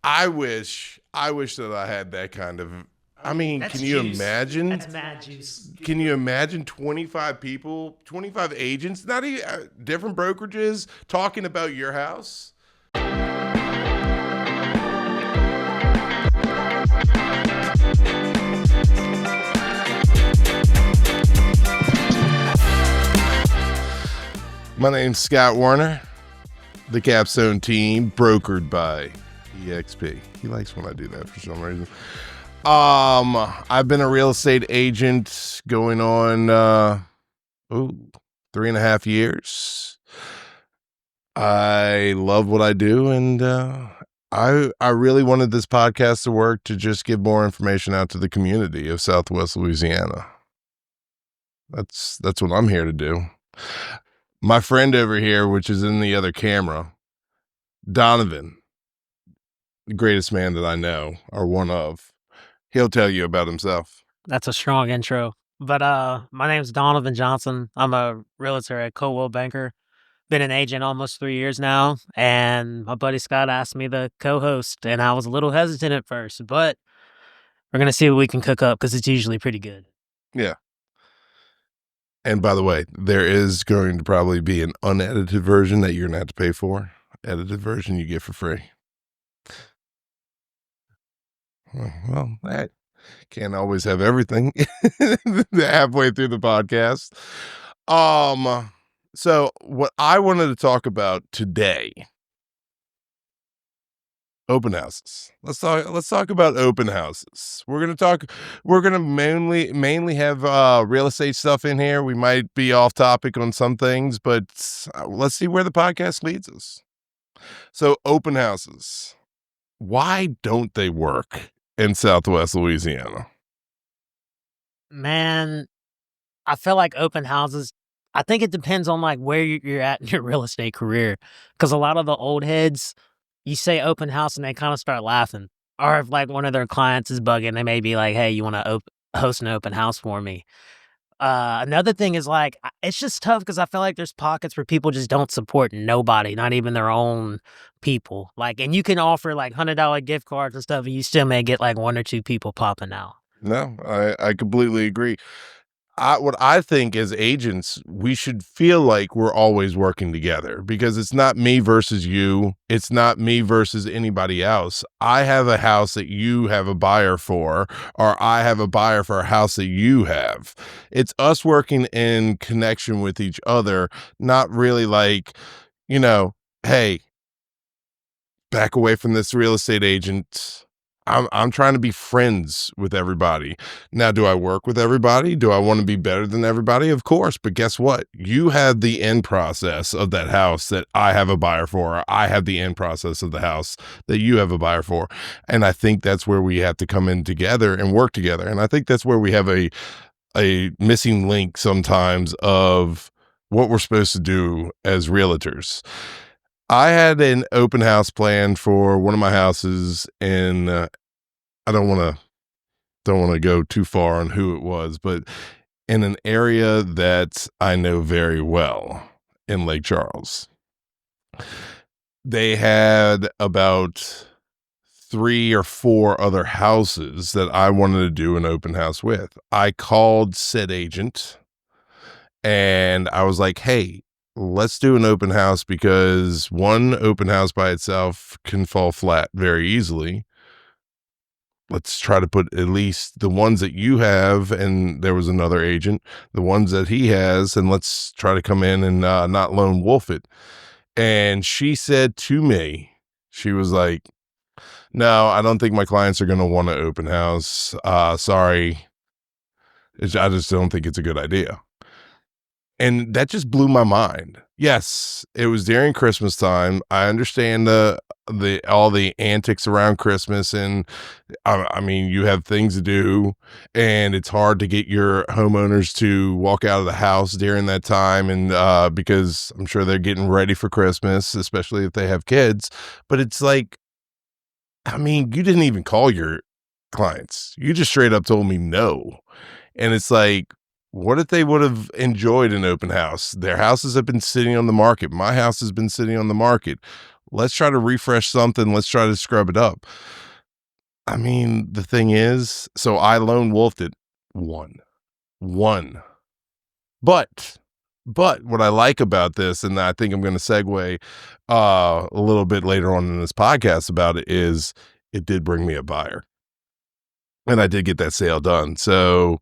I wish that I had that kind of. I mean, That's can you juice. imagine? That's mad juice. Can you imagine 25 people, 25 agents, not even different brokerages talking about your house? My name's Scott Werner, the Capstone Team, brokered by EXP. He likes when I do that for some reason. I've been a real estate agent going on 3.5 years. I love what I do, and I really wanted this podcast to work to just give more information out to the community of Southwest Louisiana. That's what I'm here to do. My friend over here, which is in the other camera, Donovan, the greatest man that I know, or one of, he'll tell you about himself. That's a strong intro. But my name's Donovan Johnson. I'm a realtor at Coldwell Banker. Been an agent almost 3 years now, and my buddy Scott asked me to co-host, and I was a little hesitant at first, but we're gonna see what we can cook up because it's usually pretty good. Yeah. And by the way, there is going to probably be an unedited version that you're going to have to pay for. Edited version you get for free. Well, that can't always have everything halfway through the podcast. So what I wanted to talk about today, open houses. Let's talk about open houses. We're gonna mainly have real estate stuff in here. We might be off topic on some things, but let's see where the podcast leads us. So open houses. Why don't they work in Southwest Louisiana? Man, I feel like open houses. I think it depends on like where you're at in your real estate career, because a lot of the old heads, you say open house and they kind of start laughing. Or if like one of their clients is bugging, they may be like, "Hey, you want to host an open house for me?" Another thing is like it's just tough because I feel like there's pockets where people just don't support nobody, not even their own people. Like, and you can offer like $100 gift cards and stuff, and you still may get like one or two people popping out. No, I completely agree. What I think as agents, we should feel like we're always working together because it's not me versus you. It's not me versus anybody else. I have a house that you have a buyer for, or I have a buyer for a house that you have. It's us working in connection with each other, not really like, hey, back away from this real estate agent. I'm trying to be friends with everybody. Now, do I work with everybody? Do I want to be better than everybody? Of course. But guess what? You have the end process of that house that I have a buyer for. Or I have the end process of the house that you have a buyer for. And I think that's where we have to come in together and work together. And I think that's where we have a missing link sometimes of what we're supposed to do as realtors. I had an open house planned for one of my houses, and I don't want to go too far on who it was, but in an area that I know very well in Lake Charles. They had about 3 or 4 other houses that I wanted to do an open house with. I called said agent and I was like, hey, let's do an open house because one open house by itself can fall flat very easily. Let's try to put at least the ones that you have, and there was another agent, the ones that he has, and let's try to come in and not lone wolf it. And she said to me, she was like, no, I don't think my clients are going to want an open house. Sorry. I just don't think it's a good idea. And that just blew my mind. Yes, it was during Christmas time. I understand the all the antics around Christmas, and I mean, you have things to do, and it's hard to get your homeowners to walk out of the house during that time, and because I'm sure they're getting ready for Christmas, especially if they have kids. But it's like, I mean, you didn't even call your clients. You just straight up told me no. And it's like, what if they would have enjoyed an open house? Their houses have been sitting on the market. My house has been sitting on the market. Let's try to refresh something. Let's try to scrub it up. I mean, the thing is, so I lone wolfed it. One. But what I like about this, and I think I'm going to segue a little bit later on in this podcast about it, is it did bring me a buyer, and I did get that sale done. So,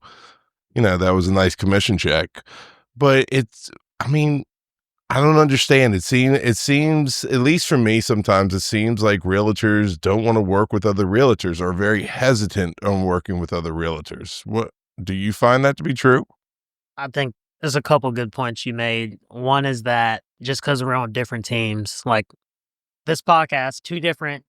that was a nice commission check. But I mean, I don't understand. It seems, at least for me, sometimes it seems like realtors don't want to work with other realtors, or very hesitant on working with other realtors. What do you find that to be true? I think there's a couple good points you made. One is that just because we're on different teams, like this podcast, two different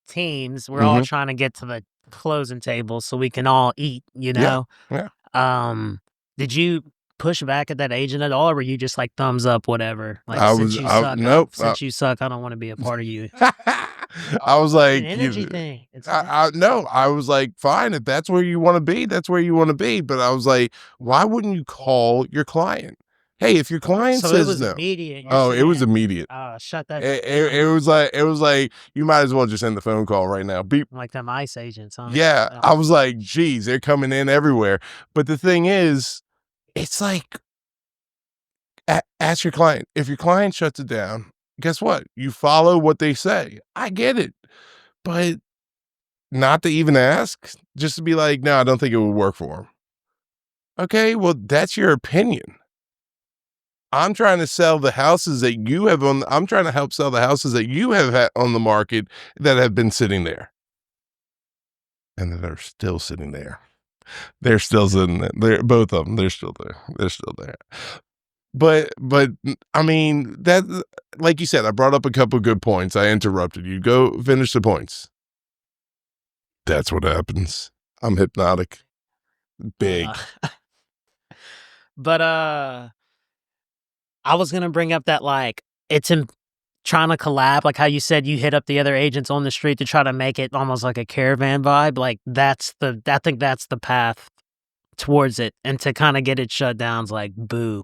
teams, we're all Hmm. trying to get to the closing table so we can all eat, you Yeah, know? yeah. Um, did you push back at that agent at all, or were you just like thumbs up, whatever? Like Nope. since you suck, I don't want to be a part of you. I was It's an like, energy thing. no, I was like, fine, if that's where you want to be, that's where you want to be. But I was like, why wouldn't you call your client? Hey, if your client So it says was no, immediate. You're oh, it was saying, immediate. shut that It down, was like, you might as well just end the phone call right now. Beep. like them ICE agents, huh? Yeah, Yeah. I was like, geez, they're coming in everywhere. But the thing is, it's like, ask your client. If your client shuts it down, guess what? You follow what they say. I get it. But not to even ask, just to be like, "No, I don't think it would work for him." Okay, well, that's your opinion. I'm trying to sell the houses that you have on I'm trying to help sell the houses that you have had on the market that have been sitting there, and that are still sitting there. They're still sitting there. They're both of them. They're still there. They're still there. But I mean, that, like you said, I brought up a couple good points. I interrupted you. Go finish the points. That's what happens. I'm hypnotic. Uh, Big. but I was gonna bring up that like it's in trying to collab, like how you said you hit up the other agents on the street to try to make it almost like a caravan vibe. Like I think that's the path towards it, and to kind of get it shut down is like boo.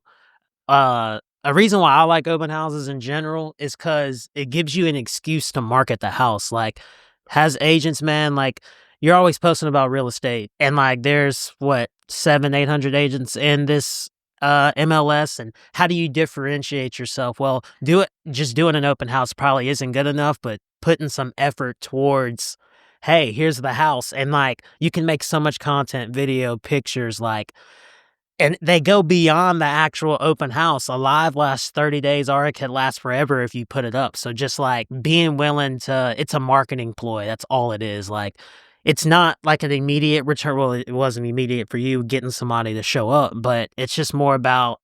A reason why I like open houses in general is because it gives you an excuse to market the house. Like, has agents, man, like you're always posting about real estate, and like there's what 700-800 agents in this MLS, and how do you differentiate yourself? Well, just doing an open house probably isn't good enough, but putting some effort towards, hey, here's the house, and like you can make so much content, video, pictures, like, and they go beyond the actual open house. A live lasts 30 days, or it could last forever if you put it up. So just like being willing to, it's a marketing ploy. That's all it is. Like, it's not like an immediate return. Well, it wasn't immediate for you getting somebody to show up, but it's just more about,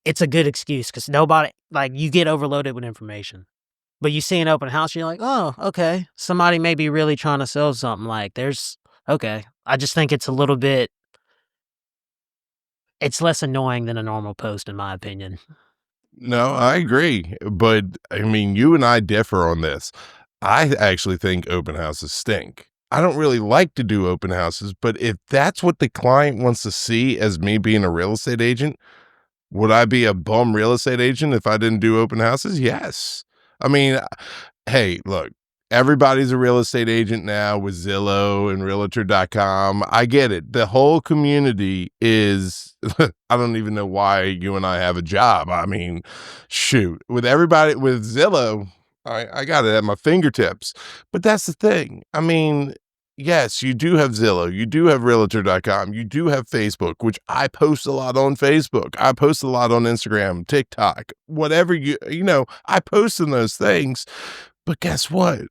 it's a good excuse because nobody, like, you get overloaded with information. But you see an open house, you're like, oh, okay. Somebody may be really trying to sell something. Like, okay. I just think it's a little bit, it's less annoying than a normal post, in my opinion. No, I agree. But I mean, you and I differ on this. I actually think open houses stink. I don't really like to do open houses, but if that's what the client wants to see as me being a real estate agent, would I be a bum real estate agent if I didn't do open houses? Yes. I mean, hey, look, everybody's a real estate agent now with Zillow and realtor.com. I get it. The whole community is, I don't even know why you and I have a job. I mean, shoot, with everybody with Zillow, I got it at my fingertips. But that's the thing. I mean, yes, you do have Zillow, you do have realtor.com, you do have Facebook, which I post a lot on Facebook. I post a lot on Instagram, TikTok, whatever I post in those things. But guess what?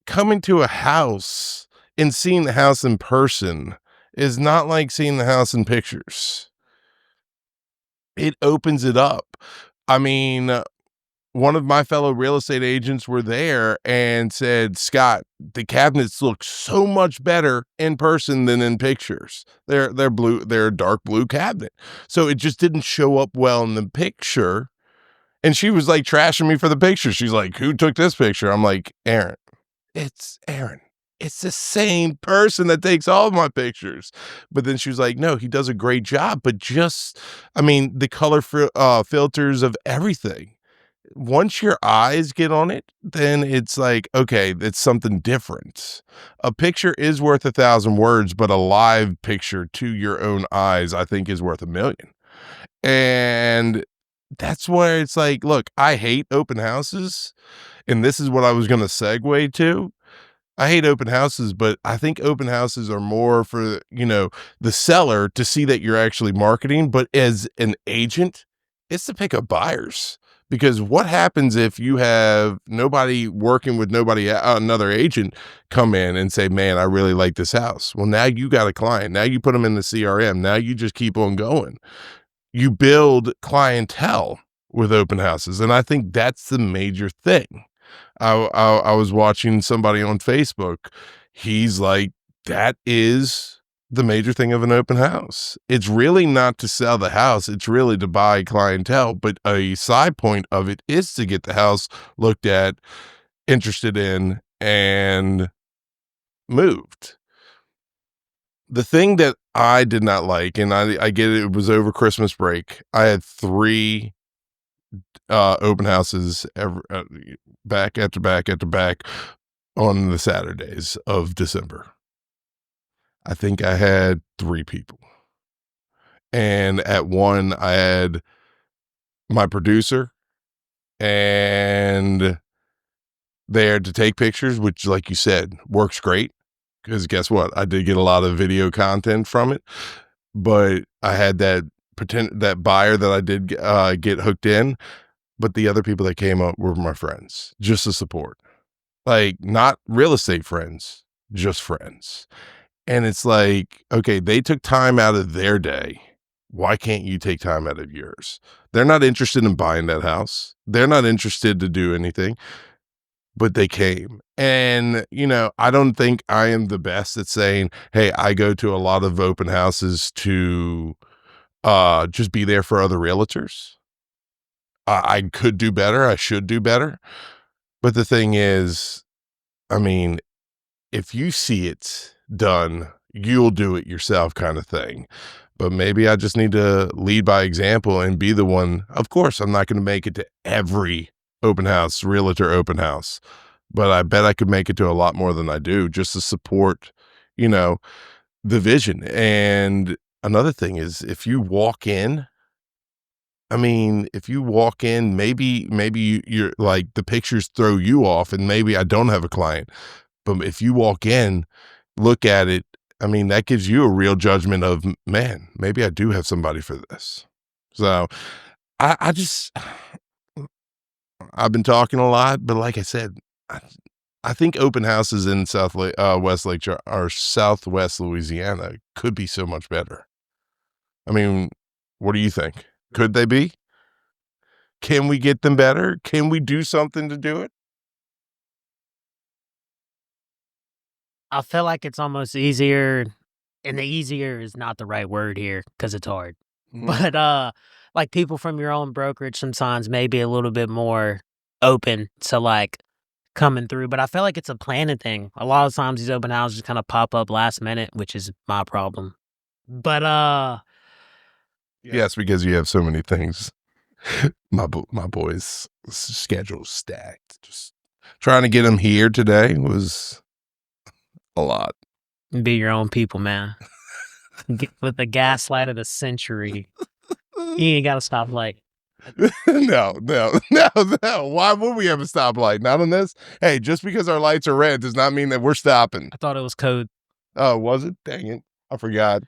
Coming to a house and seeing the house in person is not like seeing the house in pictures. It opens it up. I mean, one of my fellow real estate agents were there and said, "Scott, the cabinets look so much better in person than in pictures. They're a dark blue cabinet. So it just didn't show up well in the picture." And she was like trashing me for the picture. She's like, "Who took this picture?" I'm like, "Aaron, it's Aaron. It's the same person that takes all my pictures." But then she was like, "No, he does a great job, but just, I mean, the color filters of everything. once your eyes get on it, then it's like, okay, it's something different. A picture is worth 1,000 words, but a live picture to your own eyes, I think, is worth 1,000,000. And that's where it's like, look, I hate open houses, and this is what I was gonna segue to. I hate open houses, but I think open houses are more for, the seller to see that you're actually marketing, but as an agent, it's to pick up buyers. Because what happens if you have nobody working with another agent come in and say, "Man, I really like this house." Well, now you got a client. Now you put them in the CRM. Now you just keep on going. You build clientele with open houses, and I think that's the major thing. I was watching somebody on Facebook. He's like, "That is the major thing of an open house. It's really not to sell the house, it's really to buy clientele, but a side point of it is to get the house looked at, interested in, and moved." The thing that I did not like, and I get it was over Christmas break. I had 3 open houses back after back after back on the Saturdays of December. I think I had 3 people. And at one, I had my producer and there to take pictures, which, like you said, works great. Because guess what? I did get a lot of video content from it, but I had that buyer that I did get hooked in. But the other people that came up were my friends, just to support. Like, not real estate friends, just friends. And it's like, okay, they took time out of their day. Why can't you take time out of yours? They're not interested in buying that house. They're not interested to do anything, but they came. And, I don't think I am the best at saying, hey, I go to a lot of open houses to just be there for other realtors. I could do better. I should do better. But the thing is, I mean, if you see it done, you'll do it yourself kind of thing. But maybe I just need to lead by example and be the one. Of course, I'm not going to make it to every open house, realtor open house, but I bet I could make it to a lot more than I do just to support, you know, the vision. And another thing is if you walk in, if you walk in, maybe you're like the pictures throw you off and maybe I don't have a client. But if you walk in, look at it, that gives you a real judgment of, man, maybe I do have somebody for this. So I just, I've been talking a lot, but like I said, I, I think open houses in West Lake or Southwest Louisiana could be so much better. I mean, what do you think? Could they be? Can we get them better? Can we do something to do it? I feel like it's almost easier, and the easier is not the right word here because it's hard. Mhm. But, like, people from your own brokerage sometimes may be a little bit more open to, like, coming through, but I feel like it's a planning thing. A lot of times these open houses kinda pop up last minute, which is my problem. But, Yes, because you have so many things. My boy's schedule stacked. Just trying to get him here today was a lot. be your own people, man. Get with the gaslight of the century. You ain't gotta stop, like, No, no, no, no. Why would we have a stoplight? Not on this. Hey, just because our lights are red does not mean that we're stopping. I thought it was code. Oh, was it? Dang it. I forgot.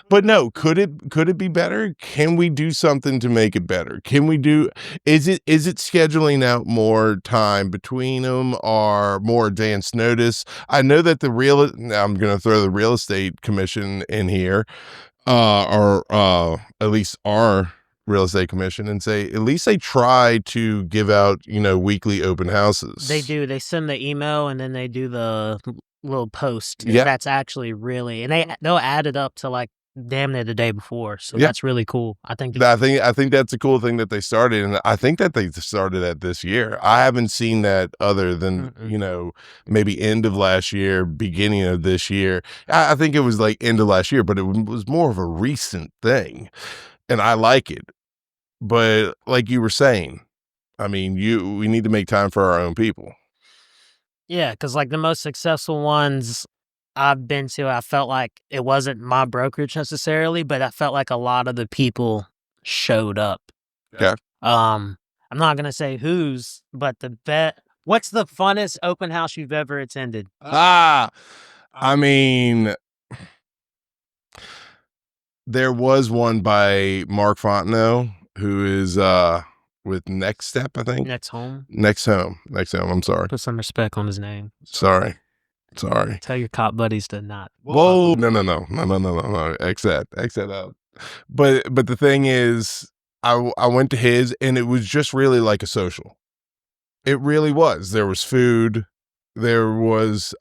But no, could it be better? Can we do something to make it better? Can we do is it scheduling out more time between them or more advanced notice? I know that I'm going to throw the real estate commission in here, or at least our real estate commission, and say at least they try to give out, weekly open houses. They do, they send the email and then they do the little post, and Yeah. that's actually really, and they'll add it up to, like, damn near the day before, so Yeah. that's really cool. I think I think that's a cool thing that they started, and I think that they started that this year. I haven't seen that other than, maybe end of last year, beginning of this year. I think it was like end of last year, but it was more of a recent thing, and I like it. But like you were saying, I mean, we need to make time for our own people. Yeah, because like the most successful ones I've been to, I felt like it wasn't my brokerage necessarily, but I felt like a lot of the people showed up. Okay. Um, I'm not gonna say whose, but the bet. What's the funnest open house you've ever attended? Ah, I mean, there was one by Mark Fontenot, who is with Next Step, I think. Next home. Next home. I'm sorry. Put some respect on his name. Sorry. Tell your cop buddies to not. Whoa, no. X that out. But the thing is, I went to his, and it was just really like a social. It really was. There was food. There was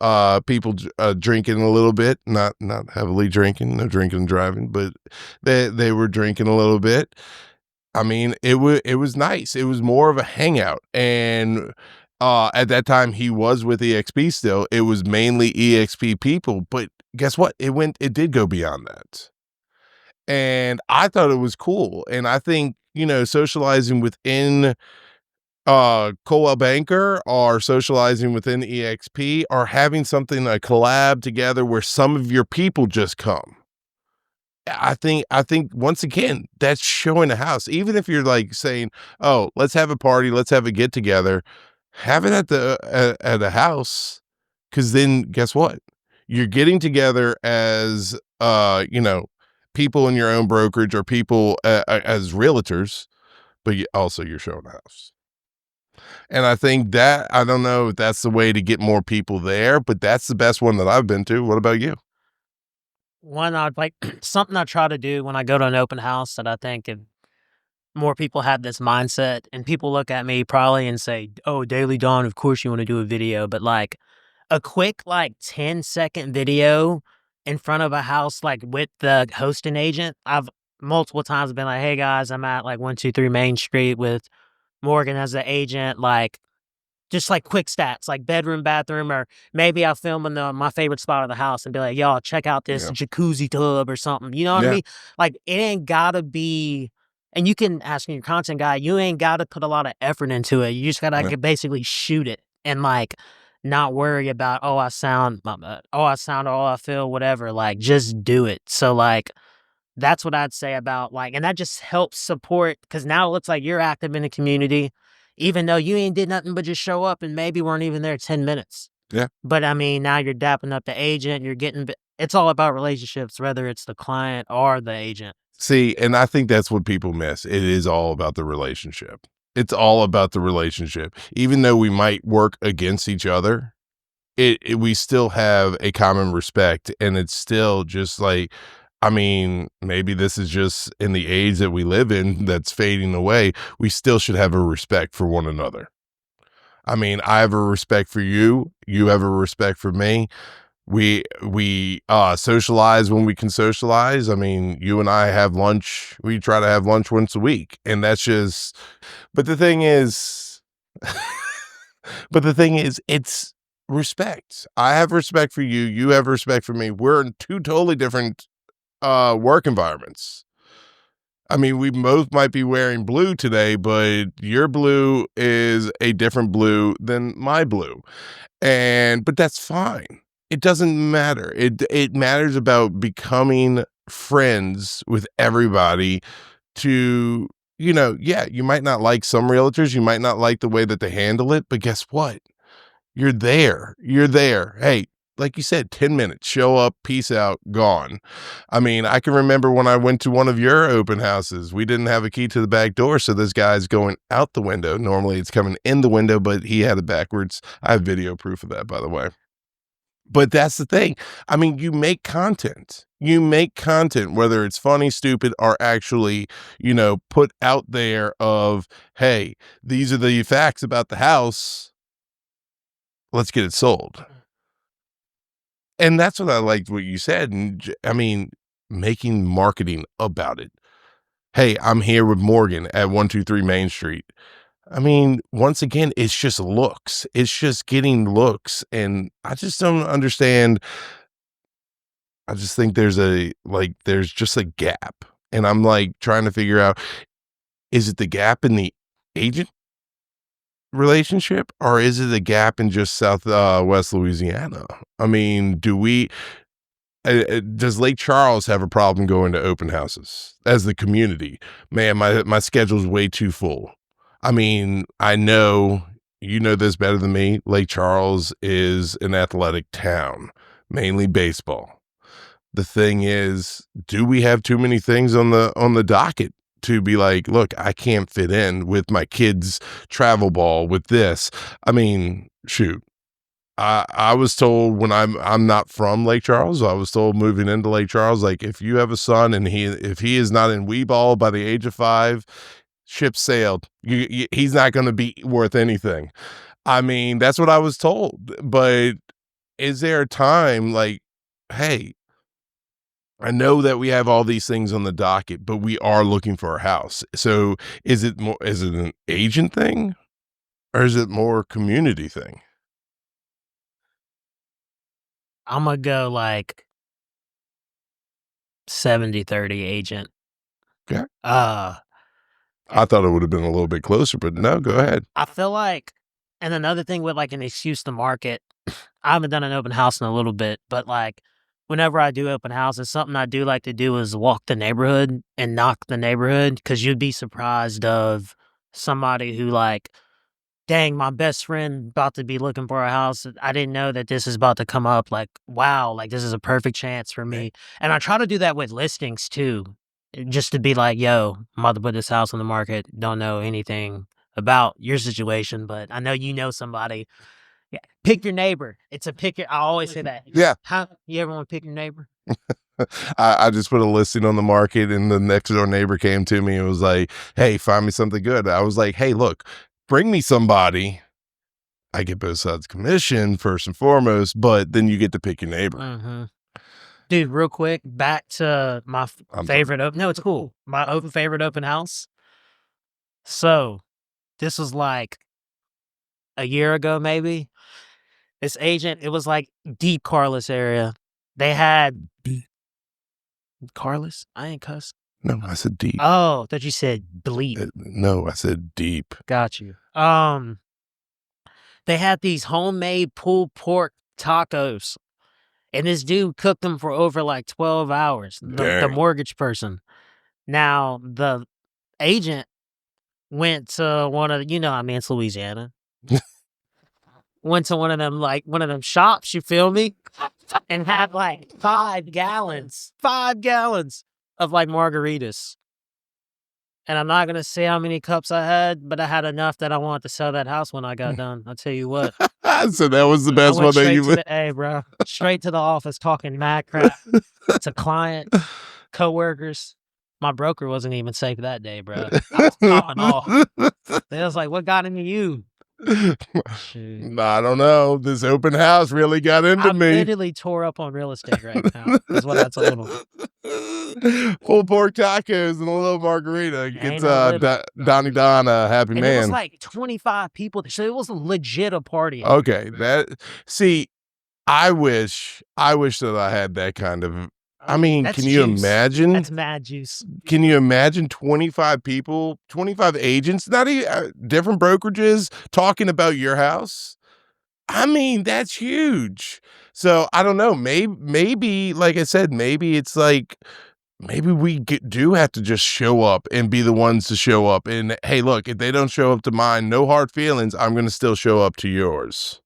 people drinking a little bit, not heavily drinking, no drinking and driving, but they were drinking a little bit. I mean, it was nice. It was more of a hangout, and at that time he was with EXP still. It was mainly EXP people, but guess what? It did go beyond that, and I thought it was cool. And I think socializing within Coldwell Banker or socializing within EXP or having something a collab together where some of your people just come. I think once again, that's showing a house. Even if you're like saying, "Oh, let's have a party, let's have a get together," have it at a house, because then guess what? You're getting together as people in your own brokerage or people as realtors, but also you're showing a house. And I think that I don't know if that's the way to get more people there, but that's the best one that I've been to. What about you? One I'd like something I try to do when I go to an open house that I think if more people have this mindset, and people look at me probably and say, "Oh, Daily Dawn, of course you want to do a video," but like a quick like 10-second video in front of a house like with the hosting agent. I've multiple times been like, "Hey guys, I'm at like 123 Main Street with Morgan as the agent." Like just like quick stats, like bedroom, bathroom, or maybe I'll film in my favorite spot of the house and be like, "Y'all check out this Yeah. jacuzzi tub or something." You know what I Yeah. mean? Like it ain't gotta be. And you can ask your content guy, you ain't gotta put a lot of effort into it. You just gotta Yeah. basically shoot it and like not worry about, oh I sound, oh I feel, whatever. Like just do it. So like that's what I'd say about like, and that just helps support because now it looks like you're active in the community, even though you ain't did nothing but just show up and maybe weren't even there 10 minutes. Yeah. But I mean, now you're dapping up the agent, it's all about relationships, whether it's the client or the agent. See, and I think that's what people miss. It is all about the relationship. It's all about the relationship. Even though we might work against each other, we still have a common respect, and it's still just like, I mean, maybe this is just in the age that we live in that's fading away. We still should have a respect for one another. I mean, I have a respect for you. You have a respect for me. We socialize when we can socialize. I mean, you and I have lunch. We try to have lunch once a week, and that's just. But the thing is, it's respect. I have respect for you. You have respect for me. We're in two totally different work environments. I mean, we both might be wearing blue today, but your blue is a different blue than my blue. But that's fine. It doesn't matter. It matters about becoming friends with everybody to, yeah, you might not like some realtors, you might not like the way that they handle it, but guess what? You're there. You're there. Hey, like you said, 10 minutes, show up, peace out, gone. I mean, I can remember when I went to one of your open houses, we didn't have a key to the back door. So this guy's going out the window. Normally it's coming in the window, but he had it backwards. I have video proof of that, by the way. But that's the thing. I mean, you make content. You make content, whether it's funny, stupid, or actually, put out there of, hey, these are the facts about the house. Let's get it sold. And that's what I liked what you said. And I mean, making marketing about it. Hey, I'm here with Morgan at 123 Main Street. I mean, once again, it's just looks. It's just getting looks. And I just don't understand. I just think there's just a gap. And I'm like trying to figure out, is it the gap in the agent? relationship, or is it a gap in just Southwest Louisiana? I mean, does Lake Charles have a problem going to open houses as the community? Man, my schedule's way too full. I mean, I know you know this better than me. Lake Charles is an athletic town, mainly baseball. The thing is, do we have too many things on the docket to be like, look, I can't fit in with my kids' travel ball with this. I mean, shoot. I was told when I'm not from Lake Charles, I was told moving into Lake Charles, like if you have a son and if he is not in wee ball by the age of 5, ship sailed. He's not going to be worth anything. I mean, that's what I was told. But is there a time like, hey, I know that we have all these things on the docket, but we are looking for a house. So is it an agent thing or is it more community thing? Imma go, like, 70-30 agent. Okay. Uh, I thought it would have been a little bit closer, but no, go ahead. I feel like and another thing with, like, an excuse to market, I haven't done an open house in a little bit, but, like, whenever I do open houses, something I do like to do is walk the neighborhood and knock the neighborhood because 'cause you'd be surprised of somebody who, like, "Dang, my best friend about to be looking for a house. I didn't know that this is about to come up. Like, wow, like this is a perfect chance for me." And I try to do that with listings too, just to be like, "Yo, I'm about to put this house on the market. Don't know anything about your situation, but I know you know somebody." Yeah, pick your neighbor. It's a pick your. I always say that. Yeah. Huh? You ever want to pick your neighbor? I just put a listing on the market and the next door neighbor came to me and was like, "Hey, find me something good." I was like, "Hey, look, bring me somebody. I get both sides commission first and foremost, but then you get to pick your neighbor." Mm-hmm. Dude, real quick, back to my I'm sorry. favorite. No, it's cool. My favorite open house. So this was like a year ago, maybe. This agent, it was like deep Carless area. They had Deep. Carless? I ain't cuss. No, I said deep. Oh, that you said bleep. No, I said deep. Got you. They had these homemade pulled pork tacos, and this dude cooked them for over like 12 hours. The Dang. mortgage person. Now the agent went to one of the, I mean, it's Louisiana. Went to one of them shops, you feel me? And had like 5 gallons of like margaritas. And I'm not gonna say how many cups I had, but I had enough that I wanted to sell that house when I got done. I'll tell you what. So that was the I best went one that straight you to would. hey, bro, straight to the office talking mad crap to clients, coworkers. My broker wasn't even safe that day, bro. I was popping off. They was like, "What got into you?" Shoot. I don't know. This open house really got into I'm me. literally tore up on real estate right now, is what I told him. Pulled pork tacos and a little margarita gets Ain't no little. Donnie Don a happy And it was man. like 25 people there, so it was legit a party. Okay, see, I wish that I had that kind of. I mean, That's can you juice. imagine? That's mad juice. Can you imagine 25 people, 25 agents, not even different brokerages talking about your house? I mean, that's huge. So I don't know. Maybe, like I said, maybe it's like maybe do have to just show up and be the ones to show up. And hey, look, if they don't show up to mine, no hard feelings. I'm going to still show up to yours.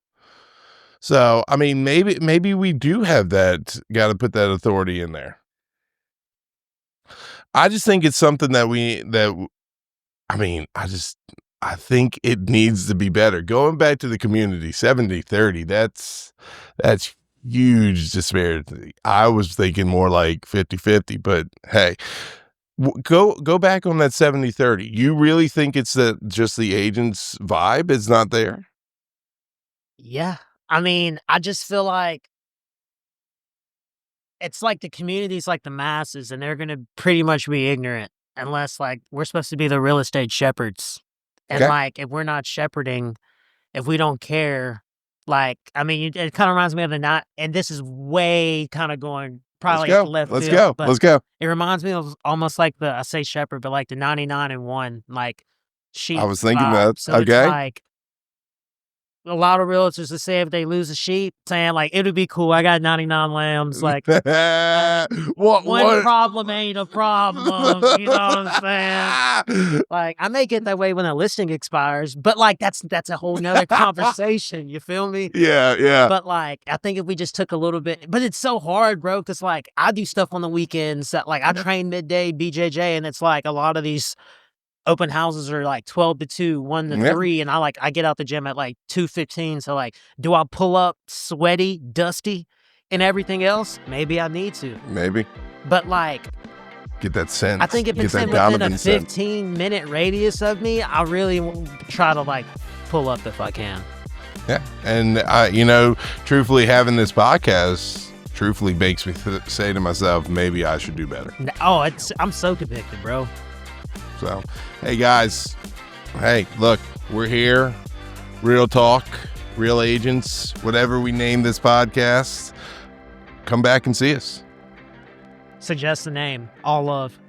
So I mean, maybe we do have that. Got to put that authority in there. I just think it's something I mean, I think it needs to be better. Going back to the community, 70-30, that's huge disparity. I was thinking more like 50-50, but hey, go back on that 70-30. You really think it's that just the agent's vibe is not there? Yeah. I mean, I just feel like it's like the community's like the masses, and they're gonna pretty much be ignorant unless, like, we're supposed to be the real estate shepherds. And, Okay, like, if we're not shepherding, if we don't care, like, I mean, it kinda reminds me of the not and this is way kinda going let's probably go. left Let's field, go. but Let's go. it reminds me of almost like I say shepherd, but like the 99 and 1, like, I sheep was thinking vibe. that. So it's Okay. like a lot of realtors that say if they lose a sheep, saying like it'll be cool. I got 99 lambs. Like one problem ain't a problem. You know what I'm saying? Like I may get that way when a listing expires, but like that's a whole nother conversation. You feel me? Yeah. But like I think if we just took a little bit, but it's so hard, bro. Because like I do stuff on the weekends that like I train midday BJJ, and it's like a lot of these open houses are like 12 to 2, 1 to 3, and I get out the gym at like 2:15. So like, do I pull up sweaty, dusty, and everything else? Maybe I need to. Maybe. But like, get that sense. I think if it's within a 15-minute radius of me, I really try to like pull up if I can. Yeah, and you know, truthfully, having this podcast truthfully makes me say to myself, maybe I should do better. Oh, I'm so convicted, bro. So, hey guys, hey, look, we're here. Real talk, real agents, whatever we name this podcast. Come back and see us. Suggest the name. All love.